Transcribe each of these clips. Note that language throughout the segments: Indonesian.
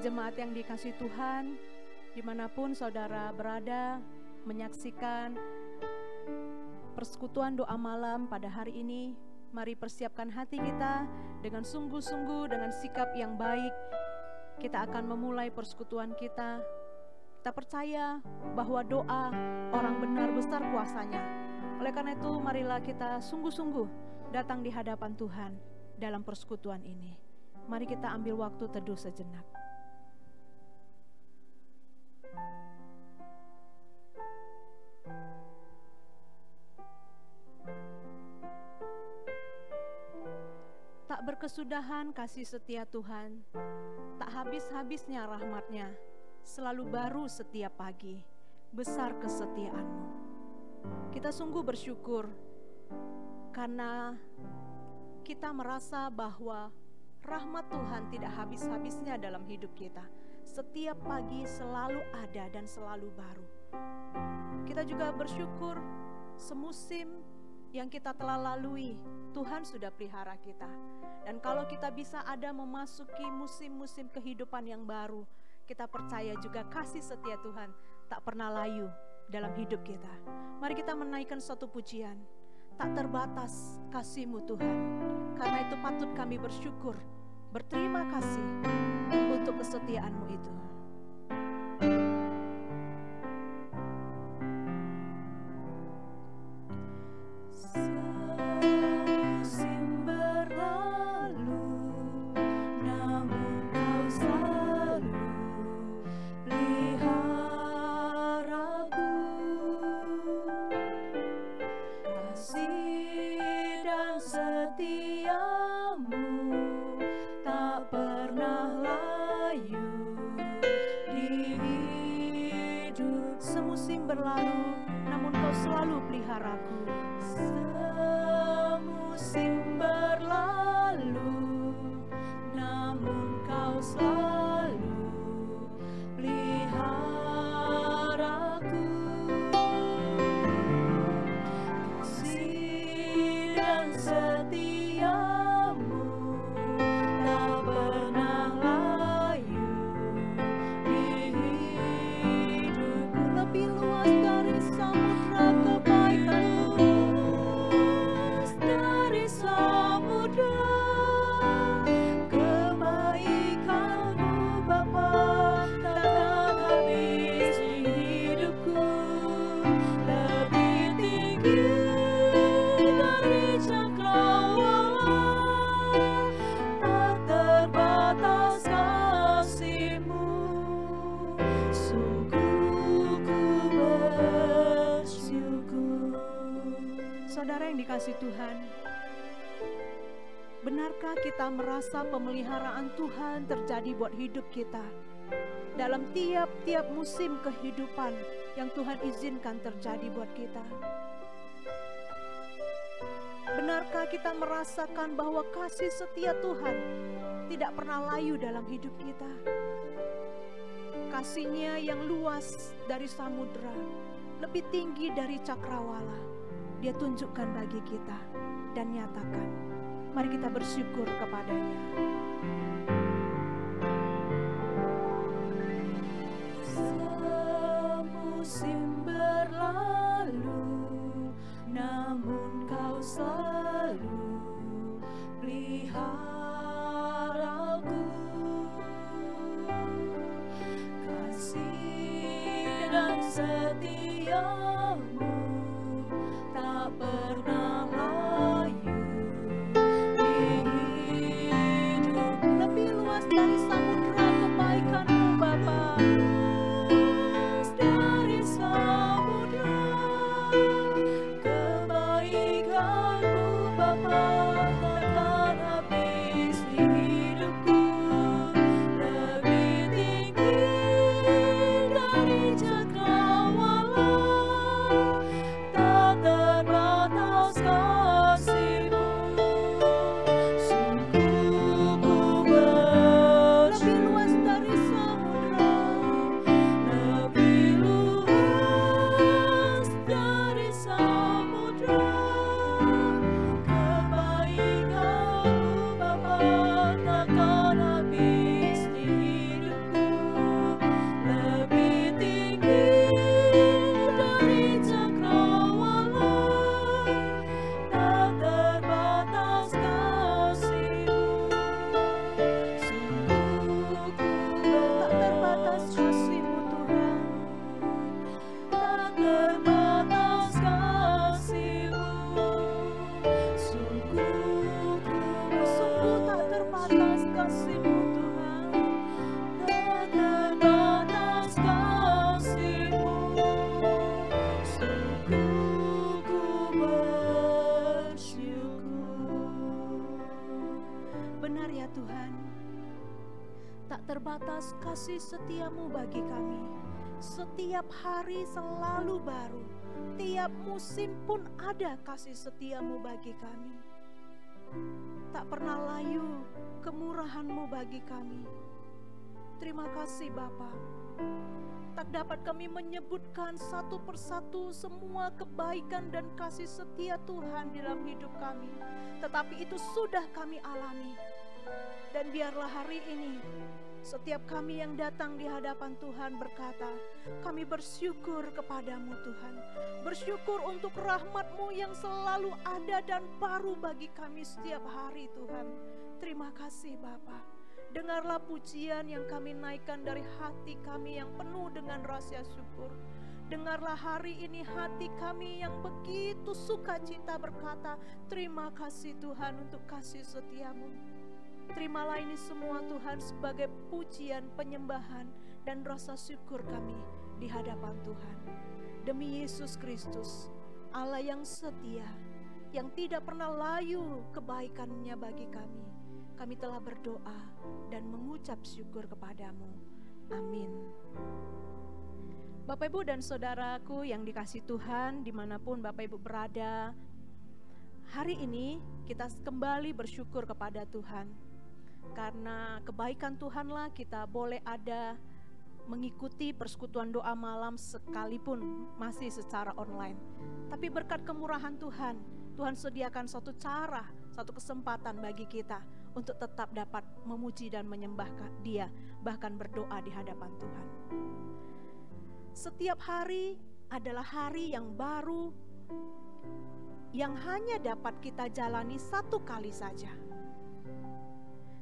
Jemaat yang dikasihi Tuhan, dimanapun saudara berada menyaksikan persekutuan doa malam pada hari ini, mari persiapkan hati kita dengan sungguh-sungguh, dengan sikap yang baik. Kita akan memulai persekutuan kita. Kita percaya bahwa doa orang benar besar kuasanya. Oleh karena itu, marilah kita sungguh-sungguh datang di hadapan Tuhan dalam persekutuan ini. Mari kita ambil waktu teduh sejenak. Tak berkesudahan kasih setia Tuhan, tak habis-habisnya rahmat-Nya, selalu baru setiap pagi, besar kesetiaan-Mu. Kita sungguh bersyukur karena kita merasa bahwa rahmat Tuhan tidak habis-habisnya dalam hidup kita. Setiap pagi selalu ada dan selalu baru. Kita juga bersyukur semusim yang kita telah lalui, Tuhan sudah pelihara kita. Dan kalau kita bisa ada memasuki musim-musim kehidupan yang baru, kita percaya juga kasih setia Tuhan tak pernah layu dalam hidup kita. Mari kita menaikkan suatu pujian. Tak terbatas kasih-Mu Tuhan. Karena itu patut kami bersyukur, berterima kasih untuk kesetiaan-Mu itu. Semusim berlalu, namun Kau selalu peliharaku. Semusim berlalu, namun Kau selalu peliharaku. Kasih dan setia-Mu tak pernah layu di hidupku. Lebih luas dari samudra kebaikan-Mu, dari samudra kebaikan-Mu Bapa, takkan habis di hidupku. Lebih tinggi dari cakrawala, tak terbatas kasih-Mu. Sungguh ku bersyukur. Saudara yang dikasihi Tuhan, benarkah kita merasa pemeliharaan Tuhan terjadi buat hidup kita dalam tiap-tiap musim kehidupan yang Tuhan izinkan terjadi buat kita? Benarkah kita merasakan bahwa kasih setia Tuhan tidak pernah layu dalam hidup kita? Kasih-Nya yang luas dari samudra, lebih tinggi dari cakrawala, Dia tunjukkan bagi kita dan nyatakan. Mari kita bersyukur kepada-Nya. Semusim berlalu, namun Kau selalu peliharaku. Kasih dan setia-Mu tak pernah layu di hidup. Lebih luas dari samudra kebaikan-Mu Bapa, dari samudra kebaikan-Mu Bapa, takkan habis di hidupku. Lebih tinggi dari cakrawala, tak terbatas kasih-Mu. Tak terbatas kasih setiamu bagi kami. Setiap hari selalu baru. Tiap musim pun ada kasih setiamu bagi kami. Tak pernah layu kemurahanmu bagi kami. Terima kasih Bapa. Tak dapat kami menyebutkan satu persatu semua kebaikan dan kasih setia Tuhan dalam hidup kami. Tetapi itu sudah kami alami. Dan biarlah hari ini setiap kami yang datang di hadapan Tuhan berkata, kami bersyukur kepadamu Tuhan. Bersyukur untuk rahmat-Mu yang selalu ada dan baru bagi kami setiap hari Tuhan. Terima kasih Bapa. Dengarlah pujian yang kami naikkan dari hati kami yang penuh dengan rasa syukur. Dengarlah hari ini hati kami yang begitu sukacita berkata, terima kasih Tuhan untuk kasih setiamu. Terimalah ini semua Tuhan sebagai pujian, penyembahan, dan rasa syukur kami di hadapan Tuhan. Demi Yesus Kristus, Allah yang setia, yang tidak pernah layu kebaikannya bagi kami. Kami telah berdoa dan mengucap syukur kepadamu. Amin. Bapak Ibu dan Saudaraku yang dikasihi Tuhan, dimanapun Bapak Ibu berada, hari ini kita kembali bersyukur kepada Tuhan. Karena kebaikan Tuhanlah kita boleh ada mengikuti persekutuan doa malam sekalipun masih secara online. Tapi berkat kemurahan Tuhan, Tuhan sediakan satu cara, satu kesempatan bagi kita untuk tetap dapat memuji dan menyembah Dia, bahkan berdoa di hadapan Tuhan. Setiap hari adalah hari yang baru yang hanya dapat kita jalani satu kali saja.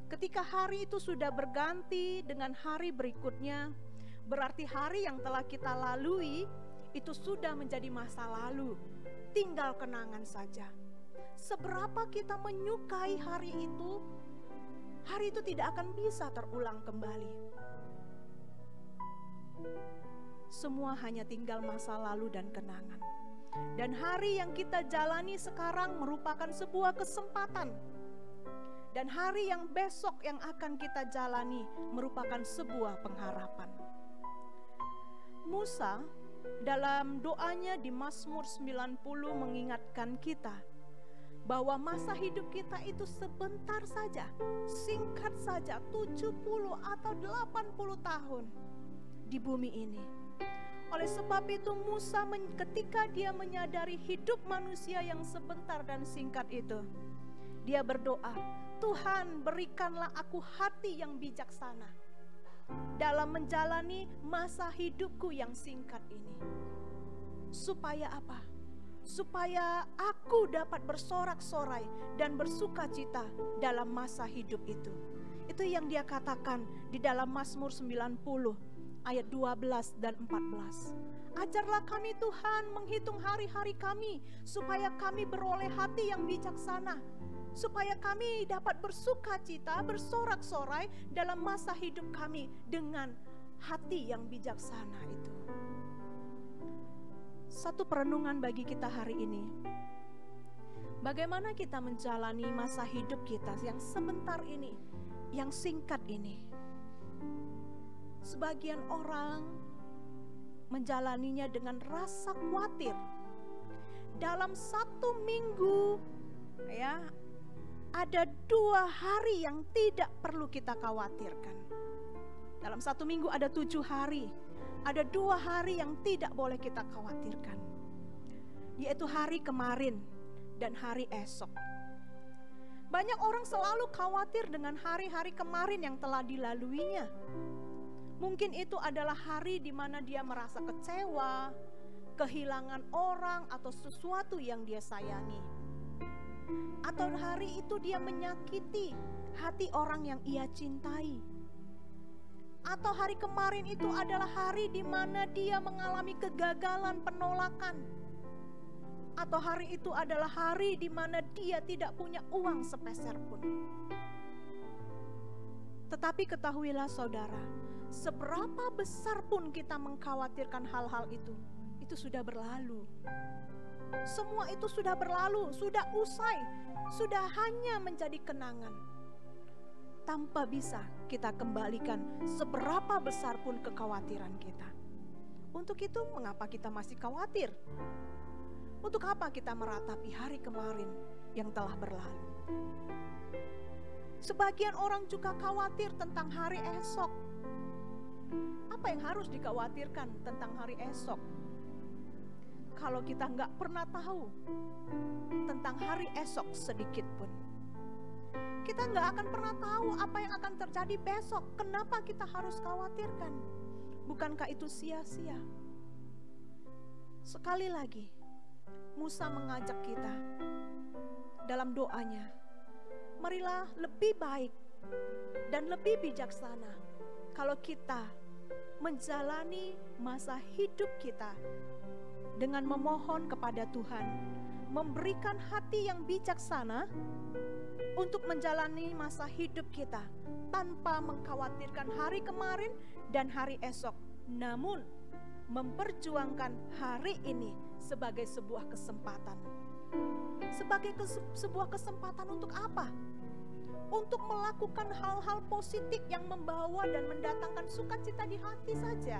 Ketika hari itu sudah berganti dengan hari berikutnya, berarti hari yang telah kita lalui itu sudah menjadi masa lalu, tinggal kenangan saja. Seberapa kita menyukai hari itu tidak akan bisa terulang kembali. Semua hanya tinggal masa lalu dan kenangan. Dan hari yang kita jalani sekarang merupakan sebuah kesempatan. Dan hari yang besok yang akan kita jalani merupakan sebuah pengharapan. Musa dalam doanya di Mazmur 90 mengingatkan kita bahwa masa hidup kita itu sebentar saja, singkat saja, 70 atau 80 tahun di bumi ini. Oleh sebab itu Musa ketika dia menyadari hidup manusia yang sebentar dan singkat itu, dia berdoa, Tuhan berikanlah aku hati yang bijaksana dalam menjalani masa hidupku yang singkat ini. Supaya apa? Supaya aku dapat bersorak-sorai dan bersukacita dalam masa hidup itu. Itu yang dia katakan di dalam Mazmur 90 ayat 12 dan 14. Ajarlah kami Tuhan menghitung hari-hari kami, supaya kami beroleh hati yang bijaksana, supaya kami dapat bersukacita, bersorak-sorai dalam masa hidup kami dengan hati yang bijaksana itu. Satu perenungan bagi kita hari ini. Bagaimana kita menjalani masa hidup kita yang sebentar ini, yang singkat ini. Sebagian orang menjalaninya dengan rasa khawatir. Dalam 1 minggu, ya, ada 2 hari yang tidak perlu kita khawatirkan. Dalam 1 minggu ada 7 hari. Ada 2 hari yang tidak boleh kita khawatirkan, yaitu hari kemarin dan hari esok. Banyak orang selalu khawatir dengan hari-hari kemarin yang telah dilaluinya. Mungkin itu adalah hari di mana dia merasa kecewa, kehilangan orang atau sesuatu yang dia sayangi. Atau hari itu dia menyakiti hati orang yang ia cintai. Atau hari kemarin itu adalah hari di mana dia mengalami kegagalan, penolakan. Atau hari itu adalah hari di mana dia tidak punya uang sepeser pun. Tetapi ketahuilah saudara, seberapa besar pun kita mengkhawatirkan hal-hal itu sudah berlalu. Semua itu sudah berlalu, sudah usai, sudah hanya menjadi kenangan. tanpa bisa kita kembalikan seberapa besar pun kekhawatiran kita. Untuk itu mengapa kita masih khawatir? Untuk apa kita meratapi hari kemarin yang telah berlalu? Sebagian orang juga khawatir tentang hari esok. Apa yang harus dikhawatirkan tentang hari esok? Kalau kita nggak pernah tahu tentang hari esok sedikit pun, kita nggak akan pernah tahu apa yang akan terjadi besok. Kenapa kita harus khawatirkan? Bukankah itu sia-sia? Sekali lagi, Musa mengajak kita dalam doanya, marilah lebih baik dan lebih bijaksana kalau kita menjalani masa hidup kita dengan memohon kepada Tuhan, memberikan hati yang bijaksana untuk menjalani masa hidup kita tanpa mengkhawatirkan hari kemarin dan hari esok, namun memperjuangkan hari ini sebagai sebuah kesempatan. Sebagai sebuah kesempatan untuk apa? Untuk melakukan hal-hal positif yang membawa dan mendatangkan sukacita di hati saja.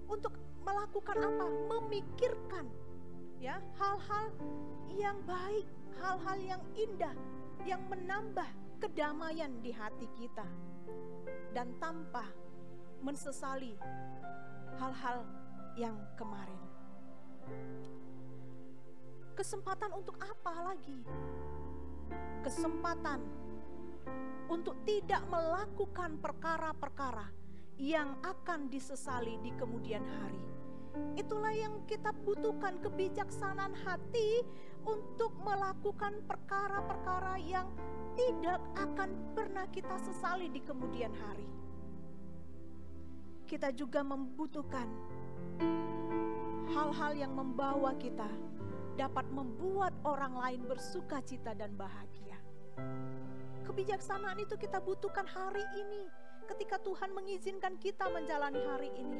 Untuk melakukan apa? Memikirkan ya hal-hal yang baik, hal-hal yang indah, yang menambah kedamaian di hati kita, dan tanpa mensesali hal-hal yang kemarin. Kesempatan untuk apa lagi? Kesempatan untuk tidak melakukan perkara-perkara yang akan disesali di kemudian hari. Itulah yang kita butuhkan, kebijaksanaan hati untuk melakukan perkara-perkara yang tidak akan pernah kita sesali di kemudian hari. Kita juga membutuhkan hal-hal yang membawa kita dapat membuat orang lain bersuka cita dan bahagia. Kebijaksanaan itu kita butuhkan hari ini, ketika Tuhan mengizinkan kita menjalani hari ini.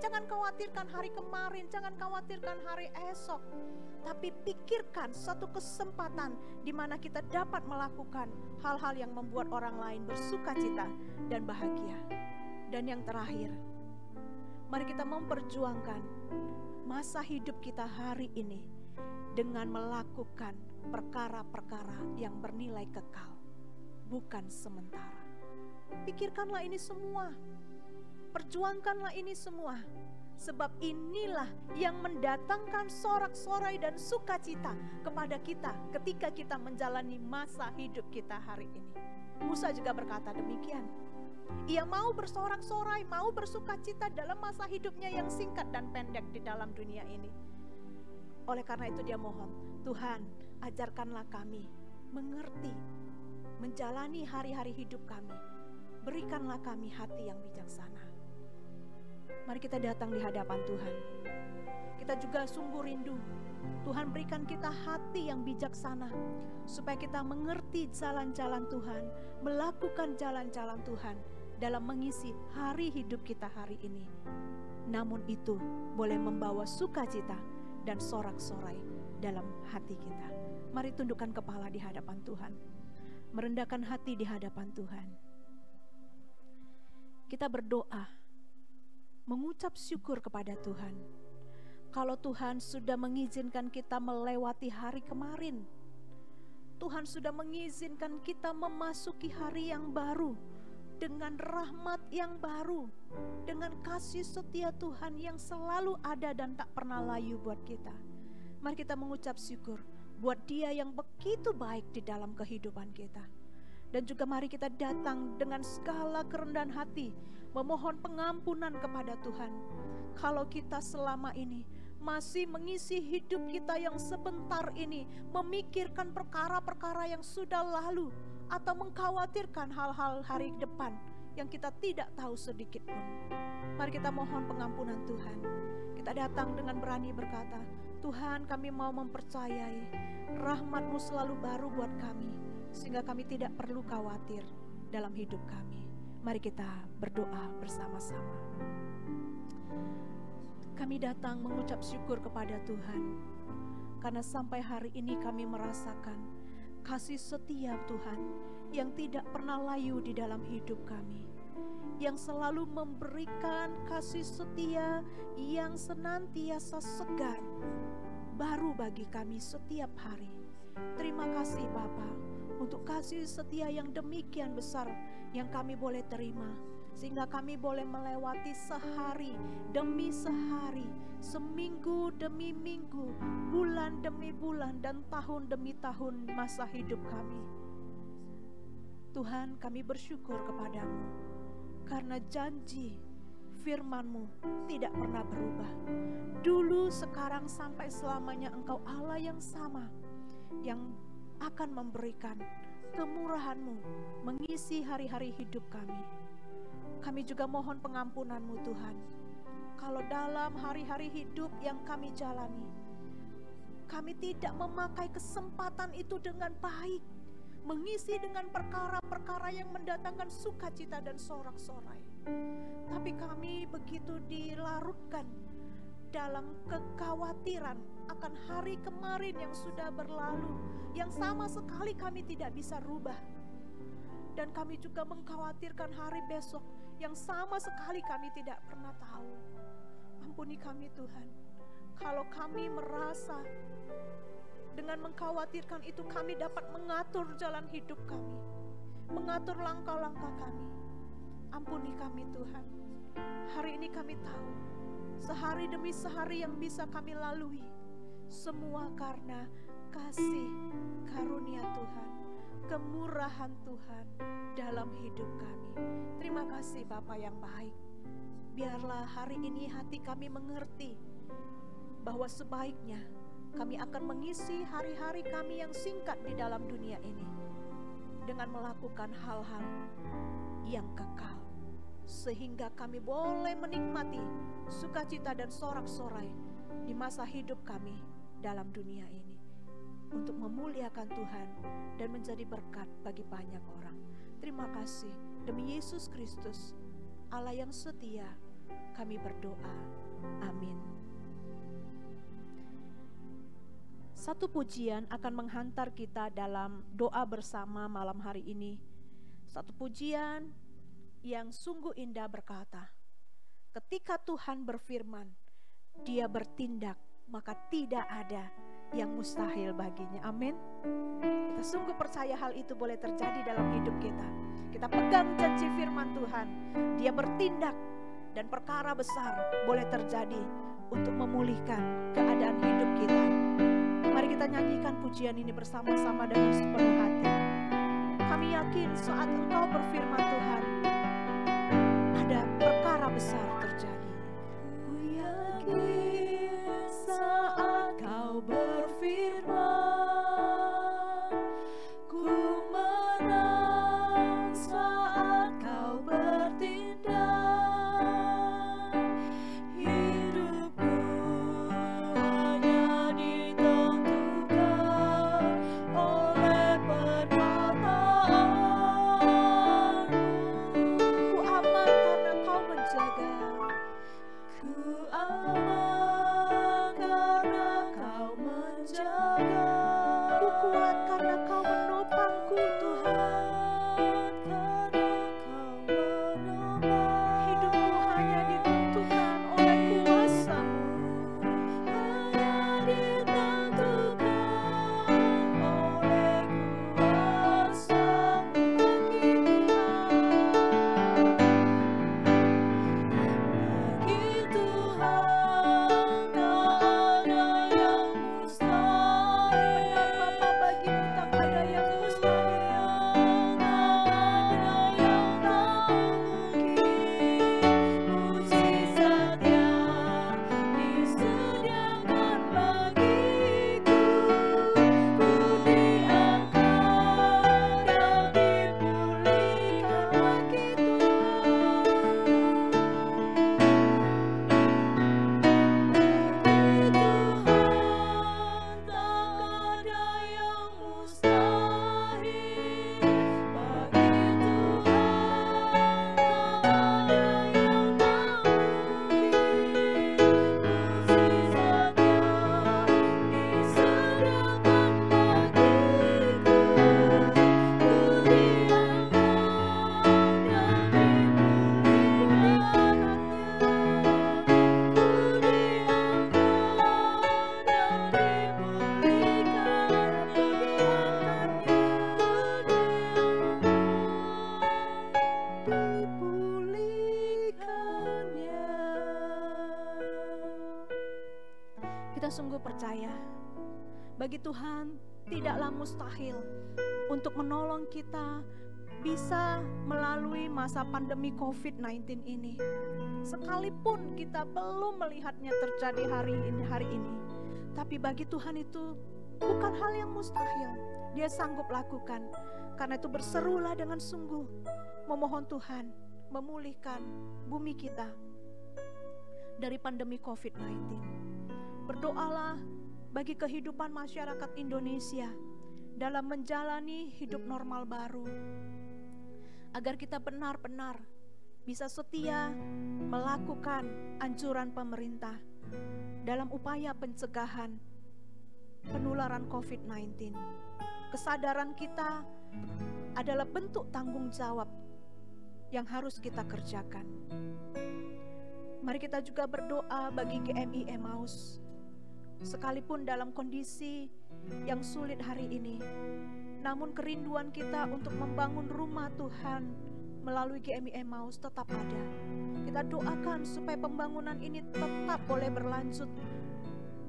Jangan khawatirkan hari kemarin, jangan khawatirkan hari esok, tapi pikirkan suatu kesempatan di mana kita dapat melakukan hal-hal yang membuat orang lain bersuka cita dan bahagia. Dan yang terakhir, mari kita memperjuangkan masa hidup kita hari ini dengan melakukan perkara-perkara yang bernilai kekal, bukan sementara. Pikirkanlah ini semua, perjuangkanlah ini semua, sebab inilah yang mendatangkan sorak-sorai dan sukacita kepada kita ketika kita menjalani masa hidup kita hari ini. Musa juga berkata demikian. Ia mau bersorak-sorai, mau bersukacita dalam masa hidupnya yang singkat dan pendek di dalam dunia ini. Oleh karena itu dia mohon, Tuhan ajarkanlah kami mengerti, menjalani hari-hari hidup kami. Berikanlah kami hati yang bijaksana. Mari kita datang di hadapan Tuhan. Kita juga sungguh rindu Tuhan berikan kita hati yang bijaksana, supaya kita mengerti jalan-jalan Tuhan, melakukan jalan-jalan Tuhan dalam mengisi hari hidup kita hari ini. Namun itu boleh membawa sukacita dan sorak-sorai dalam hati kita. Mari tundukkan kepala di hadapan Tuhan, merendahkan hati di hadapan Tuhan. Kita berdoa, mengucap syukur kepada Tuhan. Kalau Tuhan sudah mengizinkan kita melewati hari kemarin, Tuhan sudah mengizinkan kita memasuki hari yang baru dengan rahmat yang baru, dengan kasih setia Tuhan yang selalu ada dan tak pernah layu buat kita. Mari kita mengucap syukur buat Dia yang begitu baik di dalam kehidupan kita. Dan juga mari kita datang dengan segala kerendahan hati, memohon pengampunan kepada Tuhan. Kalau kita selama ini masih mengisi hidup kita yang sebentar ini memikirkan perkara-perkara yang sudah lalu, atau mengkhawatirkan hal-hal hari depan yang kita tidak tahu sedikit pun, mari kita mohon pengampunan Tuhan. Kita datang dengan berani berkata, Tuhan, kami mau mempercayai rahmat-Mu selalu baru buat kami, sehingga kami tidak perlu khawatir dalam hidup kami. Mari kita berdoa bersama-sama. Kami datang mengucap syukur kepada Tuhan, karena sampai hari ini kami merasakan kasih setia Tuhan yang tidak pernah layu di dalam hidup kami, yang selalu memberikan kasih setia yang senantiasa segar, baru bagi kami setiap hari. Terima kasih Bapa untuk kasih setia yang demikian besar yang kami boleh terima, sehingga kami boleh melewati sehari demi sehari, seminggu demi minggu, bulan demi bulan, dan tahun demi tahun masa hidup kami. Tuhan, kami bersyukur kepadamu karena janji firman-Mu tidak pernah berubah. Dulu, sekarang, sampai selamanya Engkau Allah yang sama, yang akan memberikan kemurahan-Mu mengisi hari-hari hidup kami. Kami juga mohon pengampunan-Mu Tuhan, kalau dalam hari-hari hidup yang kami jalani, kami tidak memakai kesempatan itu dengan baik, mengisi dengan perkara-perkara yang mendatangkan sukacita dan sorak-sorai. Tapi kami begitu dilarutkan dalam kekhawatiran akan hari kemarin yang sudah berlalu, yang sama sekali kami tidak bisa rubah. Dan kami juga mengkhawatirkan hari besok yang sama sekali kami tidak pernah tahu. Ampuni kami Tuhan, kalau kami merasa dengan mengkhawatirkan itu kami dapat mengatur jalan hidup kami, mengatur langkah-langkah kami. Ampuni kami Tuhan. Hari ini kami tahu, sehari demi sehari yang bisa kami lalui, semua karena kasih karunia Tuhan, kemurahan Tuhan dalam hidup kami. Terima kasih Bapa yang baik. Biarlah hari ini hati kami mengerti bahwa sebaiknya kami akan mengisi hari-hari kami yang singkat di dalam dunia ini dengan melakukan hal-hal yang kekal, sehingga kami boleh menikmati sukacita dan sorak-sorai di masa hidup kami dalam dunia ini, untuk memuliakan Tuhan dan menjadi berkat bagi banyak orang. Terima kasih, demi Yesus Kristus, Allah yang setia, kami berdoa. Amin. Satu pujian akan menghantar kita dalam doa bersama malam hari ini. Satu pujian yang sungguh indah berkata, ketika Tuhan berfirman, Dia bertindak, maka tidak ada yang mustahil baginya. Amin. Kita sungguh percaya hal itu boleh terjadi dalam hidup kita. Kita pegang janji firman Tuhan, Dia bertindak dan perkara besar boleh terjadi untuk memulihkan keadaan hidup kita. Mari kita nyanyikan pujian ini bersama-sama dengan sepenuh hati. Kami yakin saat Engkau berfirman Tuhan, ada perkara besar terjadi. Ku yakin saat Kau berfirman, ku menang saat Kau bertindak. Ku aman karena Kau menjaga. Tuhan tidaklah mustahil untuk menolong kita bisa melalui masa pandemi COVID-19 ini. Sekalipun kita belum melihatnya terjadi hari ini, tapi bagi Tuhan itu bukan hal yang mustahil. Dia sanggup lakukan. Karena itu berserulah dengan sungguh, memohon Tuhan memulihkan bumi kita dari pandemi COVID-19. Berdoalah bagi kehidupan masyarakat Indonesia dalam menjalani hidup normal baru, agar kita benar-benar bisa setia melakukan anjuran pemerintah dalam upaya pencegahan penularan COVID-19. Kesadaran kita adalah bentuk tanggung jawab yang harus kita kerjakan. Mari kita juga berdoa bagi GMI Emmaus. Sekalipun dalam kondisi yang sulit hari ini, namun kerinduan kita untuk membangun rumah Tuhan melalui GMI Emmaus tetap ada. Kita doakan supaya pembangunan ini tetap boleh berlanjut.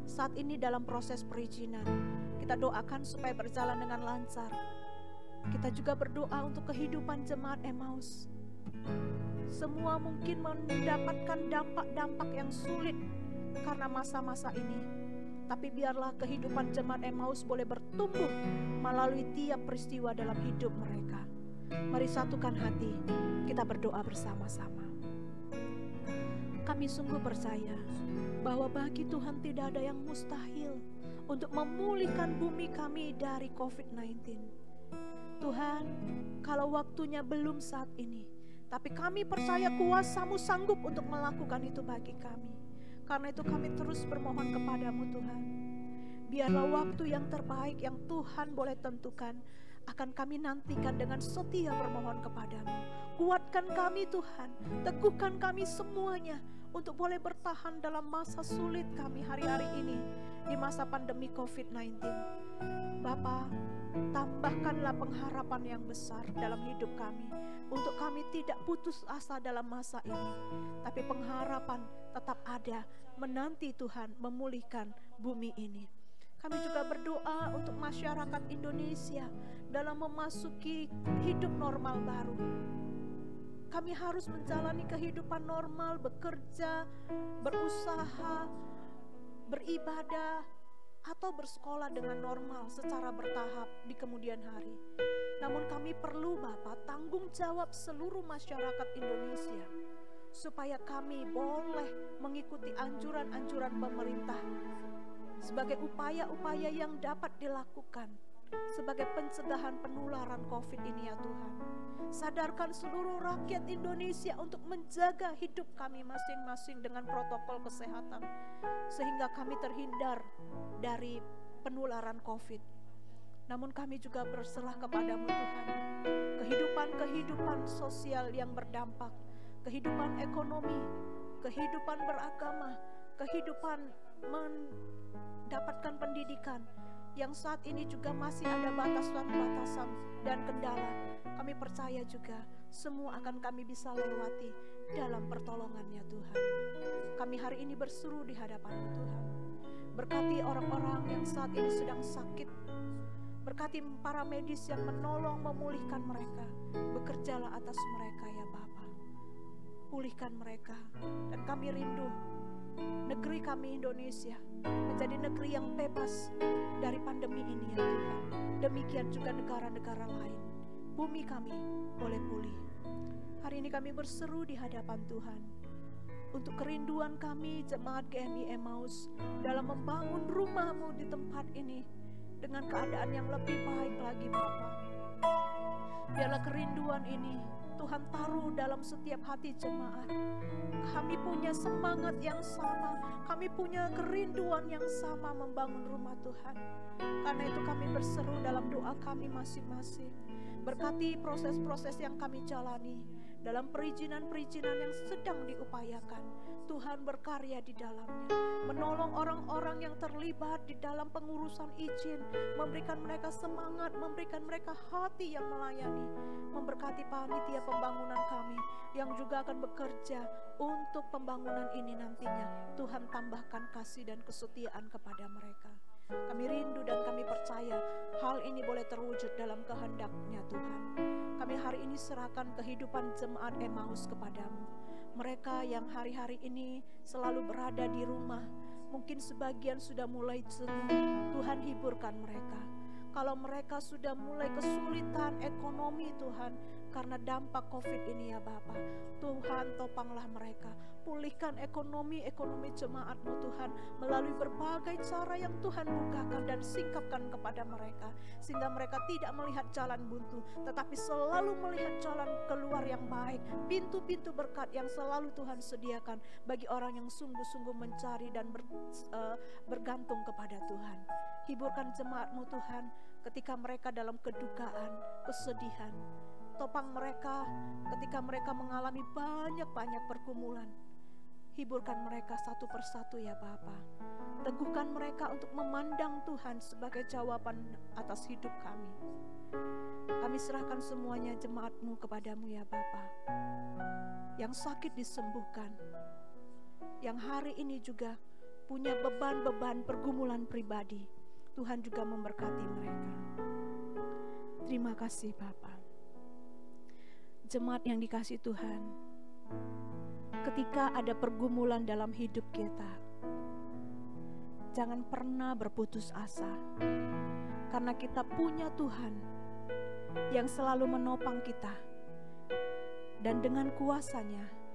Saat ini dalam proses perizinan, kita doakan supaya berjalan dengan lancar. Kita juga berdoa untuk kehidupan jemaat Emmaus. Semua mungkin mendapatkan dampak-dampak yang sulit karena masa-masa ini. Tapi biarlah kehidupan jemaat Emmaus boleh bertumbuh melalui tiap peristiwa dalam hidup mereka. Mari satukan hati, kita berdoa bersama-sama. Kami sungguh percaya bahwa bagi Tuhan tidak ada yang mustahil untuk memulihkan bumi kami dari COVID-19. Tuhan, kalau waktunya belum saat ini, tapi kami percaya kuasa-Mu sanggup untuk melakukan itu bagi kami. Karena itu kami terus bermohon kepadamu Tuhan. Biarlah waktu yang terbaik yang Tuhan boleh tentukan akan kami nantikan dengan setia bermohon kepadamu. Kuatkan kami Tuhan, teguhkan kami semuanya untuk boleh bertahan dalam masa sulit kami hari-hari ini di masa pandemi COVID-19. Bapa, tambahkanlah pengharapan yang besar dalam hidup kami, untuk kami tidak putus asa dalam masa ini, tapi pengharapan tetap ada menanti Tuhan memulihkan bumi ini. Kami juga berdoa untuk masyarakat Indonesia dalam memasuki hidup normal baru. Kami harus menjalani kehidupan normal, bekerja, berusaha, beribadah, atau bersekolah dengan normal secara bertahap di kemudian hari. Namun kami perlu Bapak tanggung jawab seluruh masyarakat Indonesia, supaya kami boleh mengikuti anjuran-anjuran pemerintah sebagai upaya-upaya yang dapat dilakukan sebagai pencegahan penularan COVID ini ya Tuhan. Sadarkan seluruh rakyat Indonesia untuk menjaga hidup kami masing-masing dengan protokol kesehatan, sehingga kami terhindar dari penularan COVID. Namun kami juga berserah kepadamu Tuhan. Kehidupan sosial yang berdampak, kehidupan ekonomi, kehidupan beragama, kehidupan mendapatkan pendidikan, yang saat ini juga masih ada batasan-batasan dan kendala. Kami percaya juga semua akan kami bisa lewati dalam pertolongan-Nya Tuhan. Kami hari ini berseru di hadapan-Mu Tuhan. Berkati orang-orang yang saat ini sedang sakit. Berkati para medis yang menolong memulihkan mereka. Bekerjalah atas mereka ya Bapa. Pulihkan mereka. Dan kami rindu negeri kami Indonesia menjadi negeri yang bebas dari pandemi ini ya Tuhan. Demikian juga negara-negara lain. Bumi kami boleh pulih. Hari ini kami berseru di hadapan Tuhan untuk kerinduan kami jemaat GMI Emmaus dalam membangun rumah-Mu di tempat ini dengan keadaan yang lebih baik lagi Bapa. Biarlah kerinduan ini Tuhan taruh dalam setiap hati jemaat. Kami punya semangat yang sama, kami punya kerinduan yang sama membangun rumah Tuhan. Karena itu kami berseru dalam doa kami masing-masing. Berkati proses-proses yang kami jalani dalam perizinan-perizinan yang sedang diupayakan. Tuhan berkarya di dalamnya, menolong orang-orang yang terlibat di dalam pengurusan izin, memberikan mereka semangat, memberikan mereka hati yang melayani, memberkati panitia pembangunan kami yang juga akan bekerja untuk pembangunan ini nantinya. Tuhan tambahkan kasih dan kesetiaan kepada mereka. Kami rindu dan kami percaya hal ini boleh terwujud dalam kehendak-Nya Tuhan. Kami hari ini serahkan kehidupan jemaat Emmaus kepadamu. Mereka yang hari-hari ini selalu berada di rumah, mungkin sebagian sudah mulai jenuh. Tuhan, hiburkan mereka. Kalau mereka sudah mulai kesulitan ekonomi Tuhan, karena dampak COVID ini ya Bapa, Tuhan topanglah mereka. Pulihkan ekonomi jemaat-Mu Tuhan, melalui berbagai cara yang Tuhan bukakan dan singkapkan kepada mereka. Sehingga mereka tidak melihat jalan buntu, tetapi selalu melihat jalan keluar yang baik. Pintu-pintu berkat yang selalu Tuhan sediakan bagi orang yang sungguh-sungguh mencari dan bergantung kepada Tuhan. Hiburkan jemaat-Mu Tuhan ketika mereka dalam kedukaan, kesedihan. Topang mereka ketika mereka mengalami banyak-banyak pergumulan. Hiburkan mereka satu persatu ya Bapa. Teguhkan mereka untuk memandang Tuhan sebagai jawaban atas hidup kami. Kami serahkan semuanya jemaat-Mu kepadamu ya Bapa. Yang sakit disembuhkan. Yang hari ini juga punya beban-beban pergumulan pribadi, Tuhan juga memberkati mereka. Terima kasih Bapa. Jemaat yang dikasihi Tuhan, ketika ada pergumulan dalam hidup kita, jangan pernah berputus asa, karena kita punya Tuhan yang selalu menopang kita, dan dengan kuasa-Nya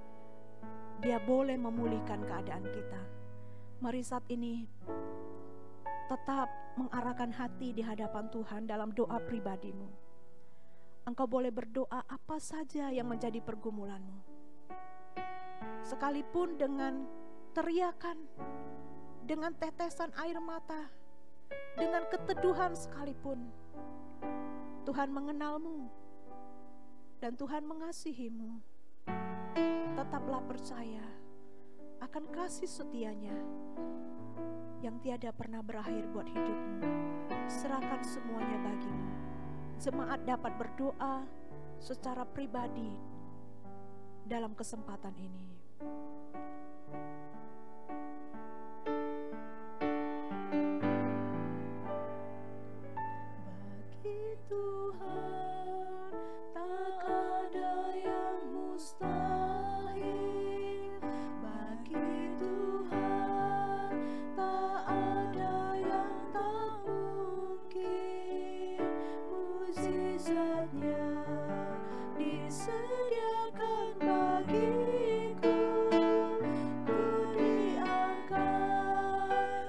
Dia boleh memulihkan keadaan kita. Mari saat ini tetap mengarahkan hati di hadapan Tuhan dalam doa pribadimu. Engkau boleh berdoa apa saja yang menjadi pergumulanmu. Sekalipun dengan teriakan, dengan tetesan air mata, dengan keteduhan sekalipun, Tuhan mengenalmu dan Tuhan mengasihimu. Tetaplah percaya akan kasih setia-Nya yang tiada pernah berakhir buat hidupmu. Serahkan semuanya bagimu. Jemaat dapat berdoa secara pribadi dalam kesempatan ini. Bagi Tuhan tak ada yang mustahil. Bagi Tuhan tak ada yang tak mungkin. Mukjizat-Nya disediakan bagiku. Ku diangkat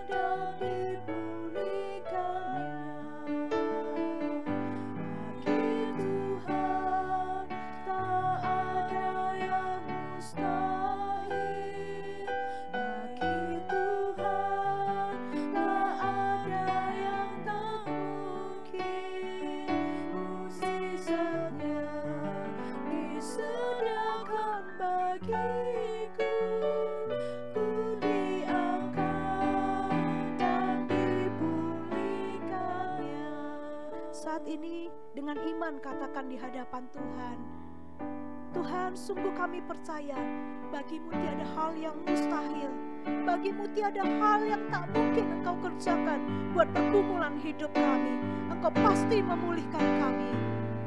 dan dipulihkan-Nya. Bagi Tuhan tak ada yang mustahil. Bagi Tuhan tak ada yang tak mungkin. Mukjizat-Nya disediakan bagiku. Ku diangkat dan dipulihkan-Nya. Saat ini dengan iman katakan di hadapan Tuhan, Tuhan, sungguh kami percaya bagimu tiada hal yang mustahil. Bagimu tiada hal yang tak mungkin Engkau kerjakan buat pergumulan hidup kami. Engkau pasti memulihkan kami.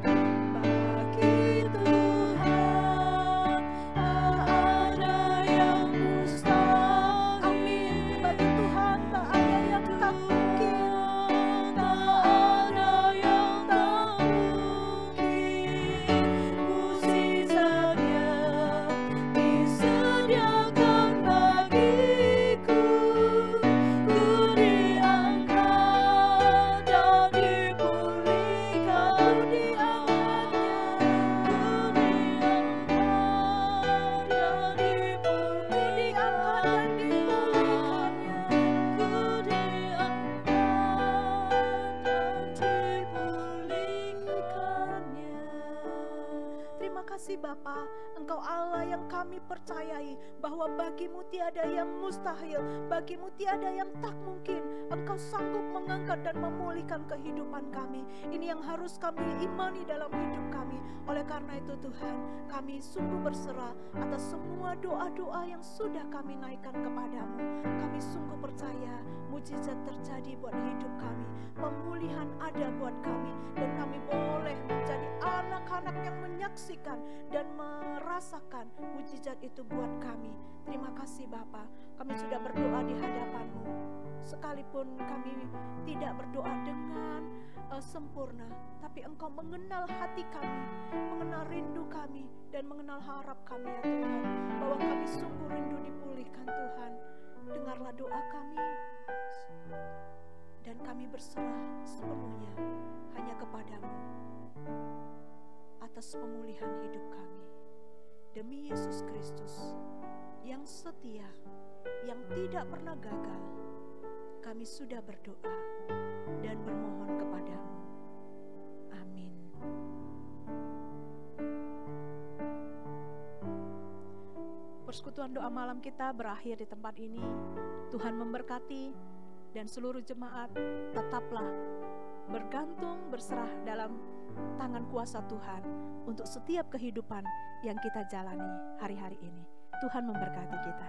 Bagi Tuhan tak ada yang mustahil. Amin. Bagi Tuhan tak ada yang tak mungkin. Tak ada yang tak mungkin. Mukjizat-Nya disediakan bagiku. Ku diangkat dan dipulihkan. Ku diangkat Bapa, Engkau Allah yang kami percayai bahwa bagimu tiada yang mustahil, bagimu tiada yang tak mungkin. Engkau sanggup mengangkat dan memulihkan kehidupan kami. Ini yang harus kami imani dalam hidup kami. Oleh karena itu Tuhan, kami sungguh berserah atas semua doa-doa yang sudah kami naikkan kepadamu. Kami sungguh percaya mujizat terjadi buat hidup kami, pemulihan ada buat kami, dan kami boleh menjadi anak-anak yang menyaksikan dan merasakan mujizat itu buat kami. Terima kasih Bapa, kami sudah berdoa di hadapan-Mu. Sekalipun kami tidak berdoa dengan sempurna, tapi Engkau mengenal hati kami, mengenal rindu kami, dan mengenal harap kami ya Tuhan, bahwa kami sungguh rindu dipulihkan Tuhan. Dengarlah doa kami, dan kami berserah sepenuhnya hanya kepadamu atas pemulihan hidup kami. Demi Yesus Kristus yang setia, yang tidak pernah gagal, kami sudah berdoa dan bermohon kepadamu. Amin. Persekutuan doa malam kita berakhir di tempat ini. Tuhan memberkati, dan seluruh jemaat tetaplah bergantung, berserah dalam tangan kuasa Tuhan untuk setiap kehidupan yang kita jalani hari-hari ini. Tuhan memberkati kita.